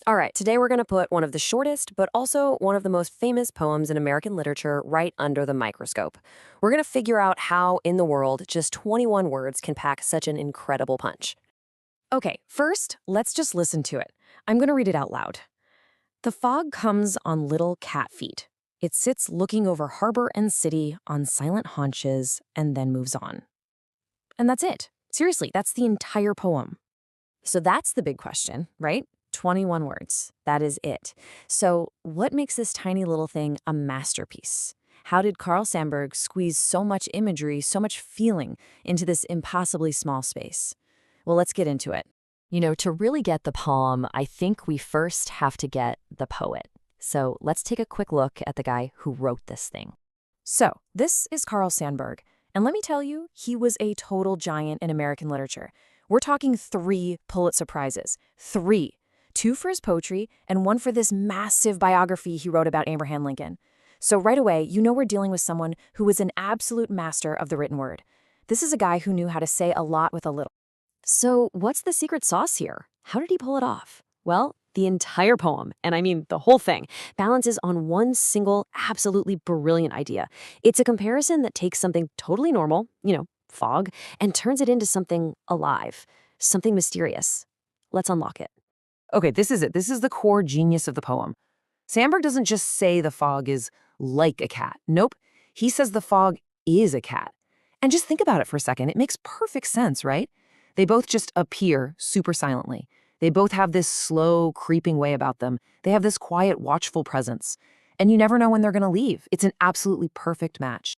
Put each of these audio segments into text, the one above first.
All right, today we're going to put one of the shortest, but also one of the most famous poems in American literature right under the microscope. We're going to figure out how, in the world, just 21 words can pack such an incredible punch. Okay, first, let's just listen to it. I'm going to read it out loud. The fog comes on little cat feet. It sits looking over harbor and city on silent haunches and then moves on. And that's it. Seriously, that's the entire poem. So that's the big question, right? 21 words. That is it. So what makes this tiny little thing a masterpiece? How did Carl Sandburg squeeze so much imagery, so much feeling into this impossibly small space? Well, let's get into it. To really get the poem, I think we first have to get the poet. So let's take a quick look at the guy who wrote this thing. So this is Carl Sandburg. And let me tell you, he was a total giant in American literature. We're talking 3 Pulitzer Prizes. 3. 2 for his poetry, and 1 for this massive biography he wrote about Abraham Lincoln. So right away, we're dealing with someone who was an absolute master of the written word. This is a guy who knew how to say a lot with a little. So what's the secret sauce here? How did he pull it off? Well, the entire poem, and I mean the whole thing, balances on one single, absolutely brilliant idea. It's a comparison that takes something totally normal, fog, and turns it into something alive, something mysterious. Let's unlock it. Okay, this is it. This is the core genius of the poem. Sandburg doesn't just say the fog is like a cat. Nope. He says the fog is a cat. And just think about it for a second. It makes perfect sense, right? They both just appear super silently. They both have this slow, creeping way about them. They have this quiet, watchful presence. And you never know when they're going to leave. It's an absolutely perfect match.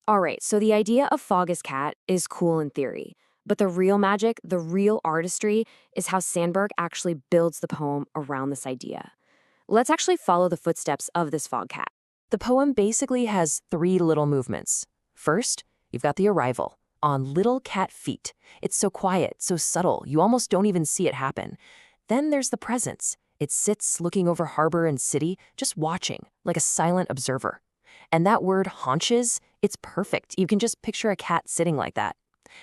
All right, so the idea of fog as cat is cool in theory. But the real magic, the real artistry, is how Sandburg actually builds the poem around this idea. Let's actually follow the footsteps of this fog cat. The poem basically has 3 little movements. First, you've got the arrival on little cat feet. It's so quiet, so subtle, you almost don't even see it happen. Then there's the presence. It sits looking over harbor and city, just watching, like a silent observer. And that word haunches, it's perfect. You can just picture a cat sitting like that.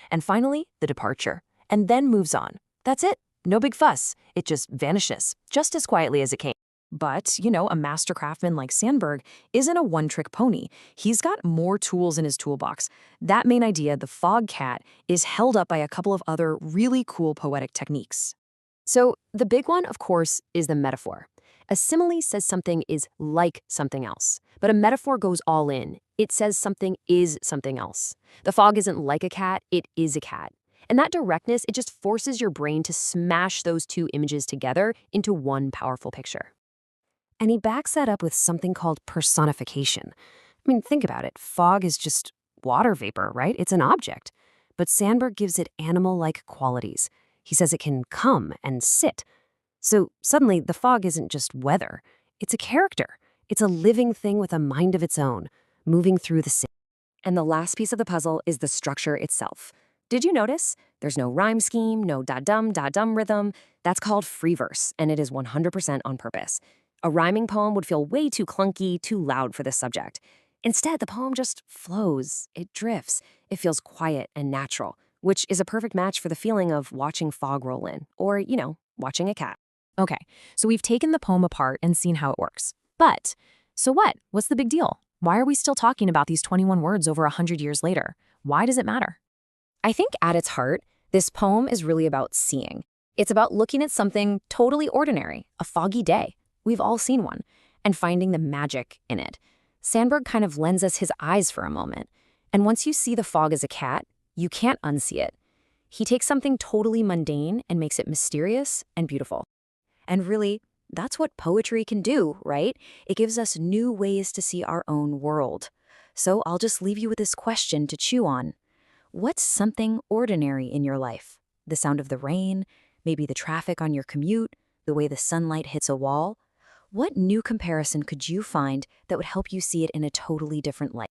And finally, the departure, and then moves on. That's it. No big fuss. It just vanishes, just as quietly as it came. But, a master craftsman like Sandburg isn't a one-trick pony. He's got more tools in his toolbox. That main idea, the fog cat, is held up by a couple of other really cool poetic techniques. So the big one, of course, is the metaphor. A simile says something is like something else, but a metaphor goes all in. It says something is something else. The fog isn't like a cat, it is a cat. And that directness, it just forces your brain to smash those 2 images together into one powerful picture. And he backs that up with something called personification. I mean, think about it. Fog is just water vapor, right? It's an object. But Sandburg gives it animal-like qualities. He says it can come and sit. So suddenly, the fog isn't just weather. It's a character. It's a living thing with a mind of its own, moving through the city. And the last piece of the puzzle is the structure itself. Did you notice? There's no rhyme scheme, no da-dum rhythm. That's called free verse, and it is 100% on purpose. A rhyming poem would feel way too clunky, too loud for this subject. Instead, the poem just flows. It drifts. It feels quiet and natural, which is a perfect match for the feeling of watching fog roll in, or, watching a cat. Okay, so we've taken the poem apart and seen how it works. But, so what? What's the big deal? Why are we still talking about these 21 words over 100 years later? Why does it matter? I think at its heart, this poem is really about seeing. It's about looking at something totally ordinary, a foggy day. We've all seen one, and finding the magic in it. Sandburg kind of lends us his eyes for a moment. And once you see the fog as a cat, you can't unsee it. He takes something totally mundane and makes it mysterious and beautiful. And really, that's what poetry can do, right? It gives us new ways to see our own world. So I'll just leave you with this question to chew on. What's something ordinary in your life? The sound of the rain, maybe the traffic on your commute, the way the sunlight hits a wall? What new comparison could you find that would help you see it in a totally different light?